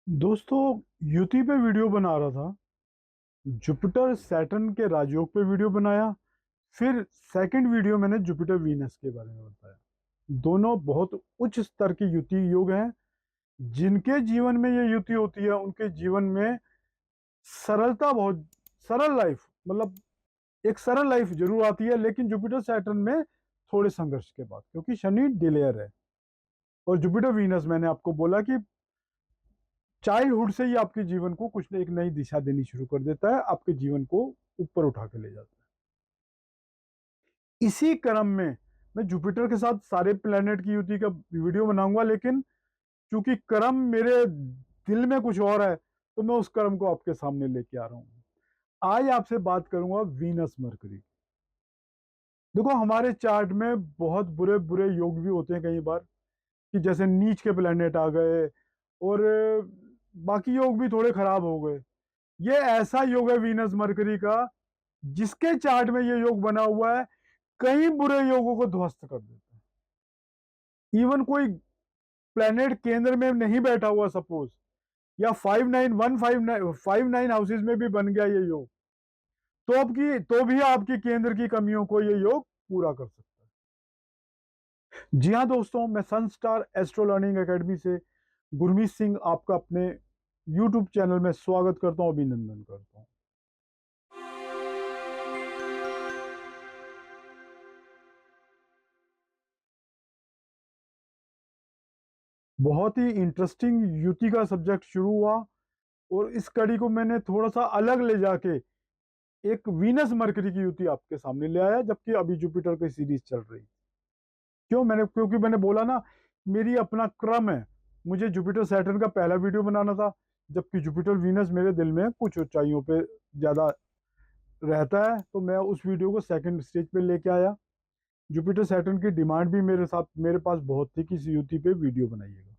दोस्तों, यूट्यूब पे वीडियो बना रहा था। जुपिटर सैटर्न के राजयोग पे वीडियो बनाया। फिर सेकंड वीडियो मैंने जुपिटर वीनस के बारे में बताया। दोनों बहुत उच्च स्तर के युति योग हैं। जिनके जीवन में ये युति होती है उनके जीवन में सरलता, बहुत सरल लाइफ, मतलब एक सरल लाइफ जरूर आती है, लेकिन जुपिटर सैटर्न में थोड़े संघर्ष के बाद, क्योंकि शनि डिलेयर है। और जुपिटर वीनस मैंने आपको बोला कि चाइल्डहुड से ही आपके जीवन को कुछ एक नई दिशा देनी शुरू कर देता है, आपके जीवन को ऊपर उठा के ले जाता है। इसी क्रम में मैं जुपिटर के साथ सारे प्लेनेट की युति का वीडियो बनाऊंगा, लेकिन चूंकि क्रम मेरे दिल में कुछ और है, तो मैं उस क्रम को आपके सामने लेके आ रहा हूं। आज आपसे बात करूंगा वीनस मरकरी। देखो, हमारे चार्ट में बहुत बुरे बुरे योग भी होते हैं कई बार, कि जैसे नीच के प्लेनेट आ गए और बाकी योग भी थोड़े खराब हो गए। ये ऐसा योग है वीनस मरकरी का, जिसके चार्ट में ये योग बना हुआ है, कई बुरे योगों को ध्वस्त कर देता है। इवन कोई प्लेनेट केंद्र में नहीं बैठा हुआ सपोज, या 59159 हाउसेज में भी बन गया ये योग, तो भी आपकी केंद्र की कमियों को ये योग पूरा कर सकता है। जी हाँ दोस्तों, मैं सनस्टार एस्ट्रो लर्निंग एकेडमी से गुरमीत सिंह आपका अपने यूट्यूब चैनल में स्वागत करता हूं, अभिनंदन करता हूं। बहुत ही इंटरेस्टिंग युति का सब्जेक्ट शुरू हुआ, और इस कड़ी को मैंने थोड़ा सा अलग ले जाके एक वीनस मरकरी की युति आपके सामने ले आया, जबकि अभी जुपिटर की सीरीज चल रही। क्योंकि मैंने बोला ना, मेरी अपना क्रम है। मुझे जुपिटर सैटर्न का पहला वीडियो बनाना था, जबकि जुपिटर वीनस मेरे दिल में कुछ ऊंचाइयों पे ज्यादा रहता है, तो मैं उस वीडियो को सेकंड स्टेज पे लेके आया। जुपिटर सैटर्न की डिमांड भी मेरे पास बहुत थी कि इस युति पे वीडियो बनाइएगा।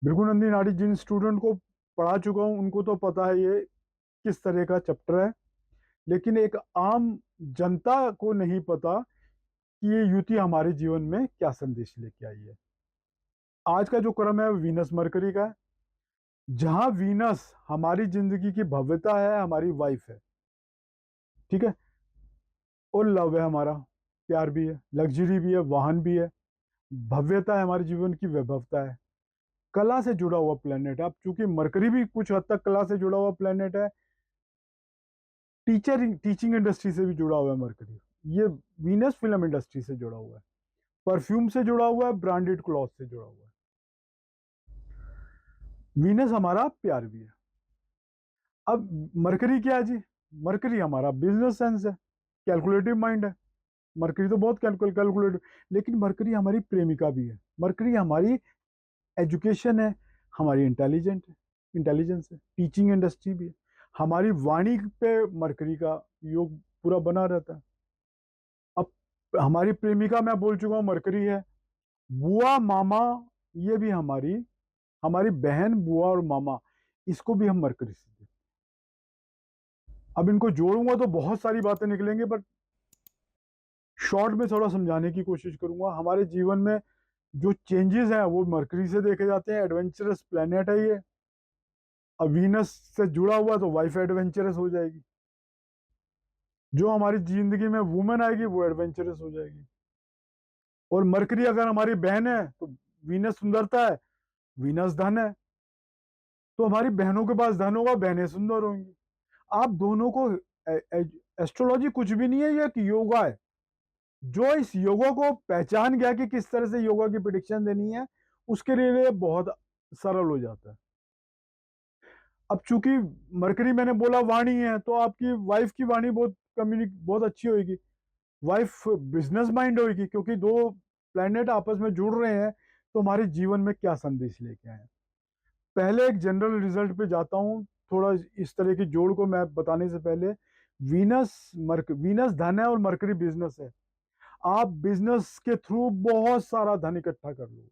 भृगुनंदी नाड़ी जिन स्टूडेंट को पढ़ा चुका हूं उनको तो पता है ये किस तरह का चैप्टर है, लेकिन एक आम जनता को नहीं पता कि ये युति हमारे जीवन में क्या संदेश लेके आई है। आज का जो क्रम है वीनस मरकरी का है, जहां वीनस हमारी जिंदगी की भव्यता है, हमारी वाइफ है, ठीक है, और लव है हमारा, प्यार भी है, लग्जरी भी है, वाहन भी है, भव्यता है, हमारे जीवन की वैभवता है, कला से जुड़ा हुआ प्लेनेट है। अब चूंकि मरकरी भी कुछ हद तक कला से जुड़ा हुआ प्लेनेट है, टीचिंग इंडस्ट्री से भी जुड़ा हुआ है मरकरी। ये वीनस फिल्म इंडस्ट्री से जुड़ा हुआ है, परफ्यूम से जुड़ा हुआ है, ब्रांडेड क्लॉथ से जुड़ा हुआ है। वीनस हमारा प्यार भी है। अब मरकरी क्या है जी? मरकरी हमारा बिजनेस सेंस है, कैलकुलेटिव माइंड है। मरकरी तो बहुत कैलकुलेटिव, लेकिन मरकरी हमारी प्रेमिका भी है, मरकरी हमारी एजुकेशन है, हमारी इंटेलिजेंस है, टीचिंग इंडस्ट्री भी है। हमारी वाणी पे मरकरी का योग पूरा बना रहता है। अब हमारी प्रेमिका मैं बोल चुका हूँ मरकरी है। बुआ मामा, ये भी हमारी हमारी बहन, बुआ और मामा, इसको भी हम मरकरी से देते हैं। अब इनको जोड़ूंगा तो बहुत सारी बातें निकलेंगे, बट शॉर्ट में थोड़ा समझाने की कोशिश करूंगा। हमारे जीवन में जो चेंजेस हैं वो मरकरी से देखे जाते हैं। एडवेंचरस प्लेनेट है ये। अब वीनस से जुड़ा हुआ तो वाइफ एडवेंचरस हो जाएगी, जो हमारी जिंदगी में वुमेन आएगी वो एडवेंचरस हो जाएगी। और मरकरी अगर हमारी बहन है तो वीनस सुंदरता है, वीनस धन है, तो हमारी बहनों के पास धन होगा, बहनें सुंदर होंगी। आप दोनों को, एस्ट्रोलॉजी कुछ भी नहीं है, ये एक योगा है। जो इस योगा को पहचान गया कि किस तरह से योगा की प्रिडिक्शन देनी है, उसके लिए बहुत सरल हो जाता है। अब चूंकि मरकरी मैंने बोला वाणी है, तो आपकी वाइफ की वाणी बहुत अच्छी होगी। वाइफ बिजनेस माइंड होगी, क्योंकि दो प्लैनेट आपस में जुड़ रहे हैं, तो हमारे जीवन में क्या संदेश लेके आए। पहले एक जनरल रिजल्ट पे जाता हूँ, थोड़ा इस तरह की जोड़ को मैं बताने से पहले। वीनस धन है और मरकरी बिजनेस है। आप बिजनेस के थ्रू बहुत सारा धन इकट्ठा कर लोगे।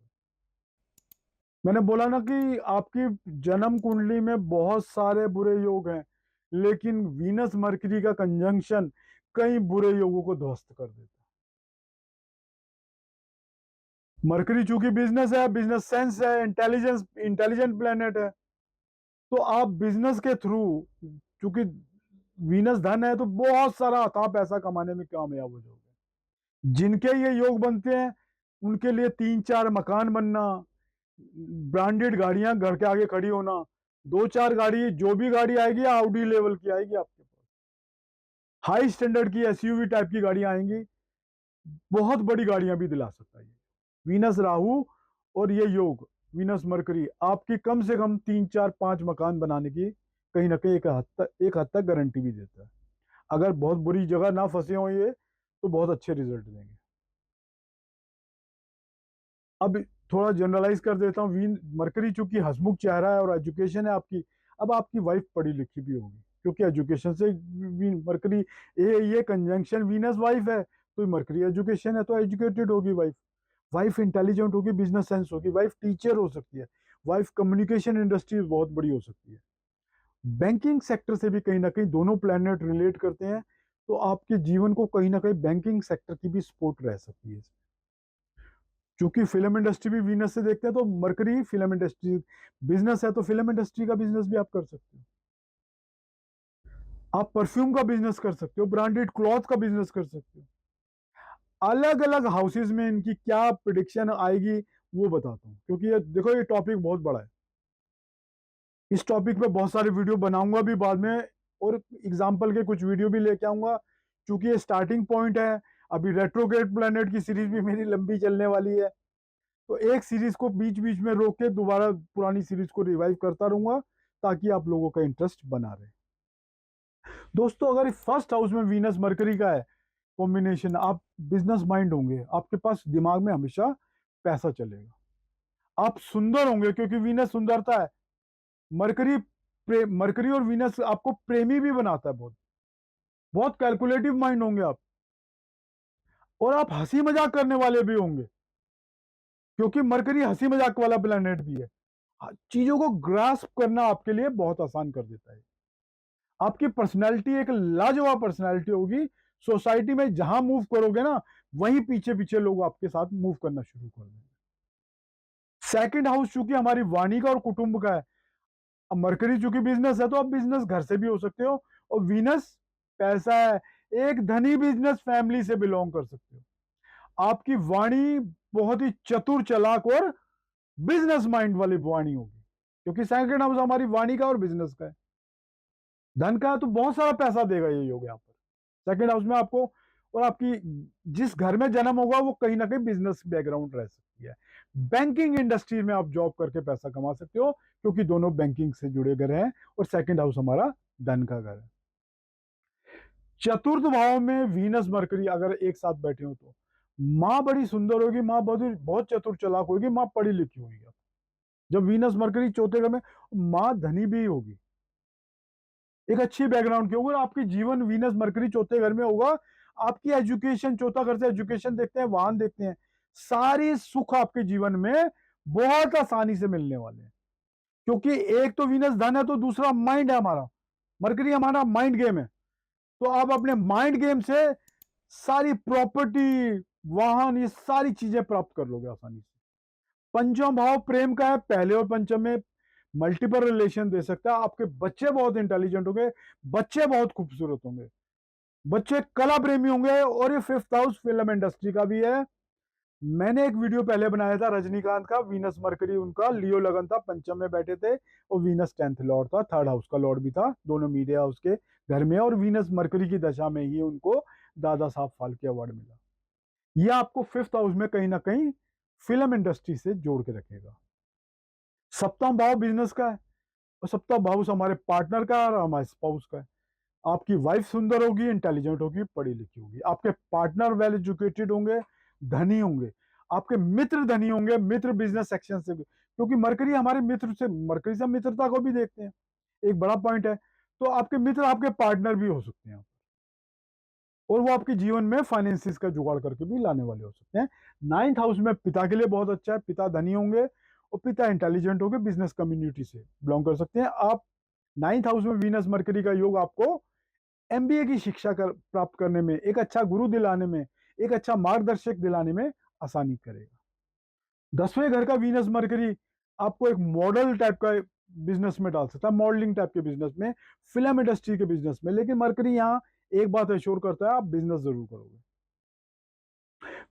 मैंने बोला ना कि आपकी जन्म कुंडली में बहुत सारे बुरे योग हैं, लेकिन वीनस मरकरी का कंजंक्शन कई बुरे योगों को ध्वस्त कर देता है। मरकरी चूंकि बिजनेस है, बिजनेस सेंस है, इंटेलिजेंट प्लेनेट है, तो आप बिजनेस के थ्रू, क्योंकि वीनस धन है, तो बहुत सारा अथाह पैसा कमाने में कामयाब हो जाओगे। जिनके ये योग बनते हैं उनके लिए 3-4 मकान बनना, ब्रांडेड गाड़ियां घर के आगे खड़ी होना, 2-4 गाड़ी, जो भी गाड़ी आएगी आउडी लेवल की आएगी आपके पास, हाई स्टैंडर्ड की एसयूवी टाइप की गाड़ियां आएंगी, बहुत बड़ी गाड़ियां भी दिला सकता है ये वीनस राहु। और ये योग वीनस मरकरी आपकी कम से कम 3-4-5 मकान बनाने की कहीं ना कहीं एक हद तक गारंटी भी देता है। अगर बहुत बुरी जगह ना फंसे हो ये, तो बहुत अच्छे रिजल्ट देंगे। अब थोड़ा जनरलाइज कर देता हूँ। वीन मरकरी चूंकि हसमुख चेहरा है और एजुकेशन है आपकी, अब आपकी वाइफ पढ़ी लिखी भी होगी, क्योंकि एजुकेशन से मरकरी, ये कंजंक्शन वीनस वाइफ है, तो मरकरी एजुकेशन है, तो एजुकेटेड होगी वाइफ। वाइफ इंटेलिजेंट होगी, बिजनेस सेंस होगी, वाइफ टीचर हो सकती है, वाइफ कम्युनिकेशन इंडस्ट्री बहुत बड़ी हो सकती है। बैंकिंग सेक्टर से भी कहीं ना कहीं दोनों प्लैनेट रिलेट करते हैं, तो आपके जीवन को कहीं ना कहीं बैंकिंग सेक्टर की भी सपोर्ट रह सकती है। क्योंकि फिल्म इंडस्ट्री भी वीनस से देखते हैं, तो मरकरी फिल्म इंडस्ट्री बिजनेस है, तो फिल्म इंडस्ट्री का बिजनेस भी आप कर सकते हो। आप परफ्यूम का बिजनेस कर सकते हो, ब्रांडेड क्लॉथ का बिजनेस कर सकते हो। अलग अलग हाउसेज में इनकी क्या प्रिडिक्शन आएगी वो बताता हूँ, क्योंकि ये देखो ये टॉपिक बहुत बड़ा है। इस टॉपिक पे बहुत सारे वीडियो बनाऊंगा भी बाद में, और एग्जाम्पल के कुछ वीडियो भी लेके आऊंगा, क्योंकि ये स्टार्टिंग पॉइंट है। अभी रेट्रोग्रेड प्लैनेट की सीरीज भी मेरी लंबी चलने वाली है, तो एक सीरीज को बीच बीच में रोक के दोबारा पुरानी सीरीज को रिवाइव करता रहूंगा, ताकि आप लोगों का इंटरेस्ट बना रहे। दोस्तों, अगर फर्स्ट हाउस में वीनस मरकरी का है कॉम्बिनेशन, आप बिजनेस माइंड होंगे, आपके पास दिमाग में हमेशा पैसा चलेगा। आप सुंदर होंगे, क्योंकि वीनस सुंदरता है। मरकरी मरकरी और वीनस आपको प्रेमी भी बनाता है, बहुत बहुत कैलकुलेटिव माइंड होंगे आप। और आप हंसी मजाक करने वाले भी होंगे, क्योंकि मरकरी हंसी मजाक वाला प्लेनेट भी है। चीजों को ग्रास्प करना आपके लिए बहुत आसान कर देता है। आपकी पर्सनैलिटी एक लाजवाब पर्सनैलिटी होगी। सोसाइटी में जहां मूव करोगे ना, वहीं पीछे पीछे लोग आपके साथ मूव करना शुरू कर देंगे। सेकंड हाउस चूंकि हमारी वाणी का और कुटुंब का है, अब मरकरी चूंकि बिजनेस है, तो आप बिजनेस घर से भी हो सकते हो, और वीनस पैसा है, एक धनी बिजनेस फैमिली से बिलोंग कर सकते हो। आपकी वाणी बहुत ही चतुर, चालाक और बिजनेस माइंड वाली वाणी होगी, क्योंकि सेकंड हाउस हमारी वाणी का और बिजनेस का है। धन का है, तो बहुत सारा पैसा देगा ये योग यहाँ पर सेकंड हाउस में आपको। और आपकी जिस घर में जन्म होगा वो कहीं ना कहीं बिजनेस बैकग्राउंड रह सकती है। बैंकिंग इंडस्ट्री में आप जॉब करके पैसा कमा सकते हो, क्योंकि दोनों बैंकिंग से जुड़े घर हैं, और सेकंड हाउस हमारा धन का घर है। चतुर्थ भाव में वीनस मरकरी अगर एक साथ बैठे हो, तो माँ बड़ी सुंदर होगी, माँ बहुत बहुत चतुर चालाक होगी, माँ पढ़ी लिखी होगी। जब वीनस मरकरी चौथे घर में, माँ धनी भी होगी, एक अच्छी बैकग्राउंड की होगी। आपकी जीवन वीनस मरकरी चौथे घर में होगा, आपकी एजुकेशन, चौथा घर से एजुकेशन देखते हैं, वाहन देखते हैं, सारी सुख आपके जीवन में बहुत आसानी से मिलने वाले हैं। क्योंकि एक तो वीनस धन है, तो दूसरा माइंड है हमारा। मरकरी हमारा माइंड गेम है, तो आप अपने माइंड गेम से सारी प्रॉपर्टी, वाहन, ये सारी चीजें प्राप्त कर लोगे आसानी से। पंचम भाव प्रेम का है, पहले और पंचम में मल्टीपल रिलेशन दे सकता है। आपके बच्चे बहुत इंटेलिजेंट होंगे, बच्चे बहुत खूबसूरत होंगे, बच्चे कला प्रेमी होंगे। और ये फिफ्थ हाउस फिल्म इंडस्ट्री का भी है। मैंने एक वीडियो पहले बनाया था रजनीकांत का, वीनस मरकरी उनका लियो लगन था, पंचम में बैठे थे, और वीनस 10th लॉर्ड था, थर्ड हाउस का लॉर्ड भी था, दोनों मीडिया हाउस के घर में। और वीनस मरकरी की दशा में ही उनको दादा साहब फाल्के अवार्ड मिला। यह आपको फिफ्थ हाउस में कहीं ना कहीं फिल्म इंडस्ट्री से जोड़ के रखेगा। सप्तम भाव बिजनेस का है, और सप्तम भाव हमारे पार्टनर का और हमारे स्पाउस का है। आपकी वाइफ सुंदर होगी, इंटेलिजेंट होगी, पढ़ी लिखी होगी, आपके पार्टनर वेल एजुकेटेड होंगे, धनी होंगे, आपके मित्र धनी होंगे, मित्र बिजनेस सेक्शन से भी, क्योंकि मरकरी हमारे मित्र से, मरकरी से मित्रता को भी देखते हैं, एक बड़ा पॉइंट है। तो आपके मित्र आपके पार्टनर भी हो सकते हैं, और वो आपके जीवन में फाइनेंसिस का जुगाड़ करके भी लाने वाले हो सकते हैं। नाइन्थ हाउस में पिता के लिए बहुत अच्छा है, पिता धनी होंगे और पिता इंटेलिजेंट होंगे, बिजनेस कम्युनिटी से बिलोंग कर सकते हैं आप। नाइन्थ हाउस में वीनस मरकरी का योग आपको एमबीए की शिक्षा प्राप्त करने में, एक अच्छा गुरु दिलाने में, एक अच्छा मार्गदर्शक दिलाने में आसानी करेगा। 10वें घर का वीनस मरकरी आपको एक मॉडल टाइप का बिजनेस में डाल सकता है, मॉडलिंग टाइप के बिजनेस में, फिल्म इंडस्ट्री के बिजनेस में। लेकिन मरकरी यहाँ एक बात एश्योर करता है, आप बिजनेस जरूर करोगे,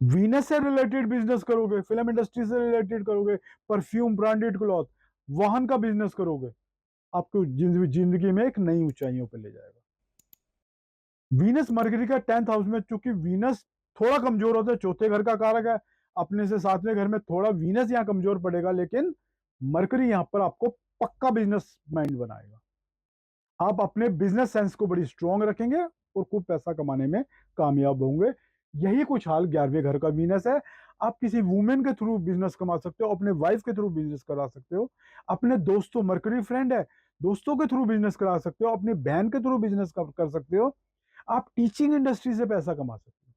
वीनस से रिलेटेड बिजनेस करोगे, फिल्म इंडस्ट्री से रिलेटेड करोगे, परफ्यूम, ब्रांडेड क्लॉथ, वाहन का बिजनेस करोगे, आपको जिंदगी में एक नई ऊंचाइयों पर ले जाएगा। वीनस मरकरी का 10th हाउस में, चूंकि वीनस थोड़ा कमजोर होता है, चौथे घर का कारक है, अपने से 7वें घर में थोड़ा वीनस यहाँ कमजोर पड़ेगा, लेकिन मरकरी यहाँ पर आपको पक्का बिजनेस माइंड बनाएगा। आप अपने बिजनेस सेंस को बड़ी स्ट्रांग रखेंगे और खूब पैसा कमाने में कामयाब होंगे। यही कुछ हाल 11वें घर का वीनस है। आप किसी वुमेन के थ्रू बिजनेस कमा सकते हो, अपने वाइफ के थ्रू बिजनेस करा सकते हो, अपने दोस्तों, मरकरी फ्रेंड है, दोस्तों के थ्रू बिजनेस करा सकते हो, अपनी बहन के थ्रू बिजनेस कर सकते हो, आप टीचिंग इंडस्ट्री से पैसा कमा सकते हो।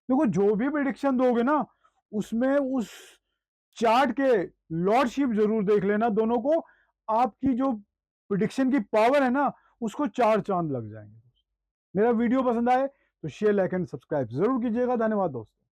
देखो, जो भी प्रिडिक्शन दोगे ना, उसमें उस चार्ट के लॉर्डशिप जरूर देख लेना दोनों को। आपकी जो प्रिडिक्शन की पावर है ना, उसको 4 चांद लग जाएंगे। मेरा वीडियो पसंद आए तो शेयर, लाइक एंड सब्सक्राइब जरूर कीजिएगा। धन्यवाद दोस्तों।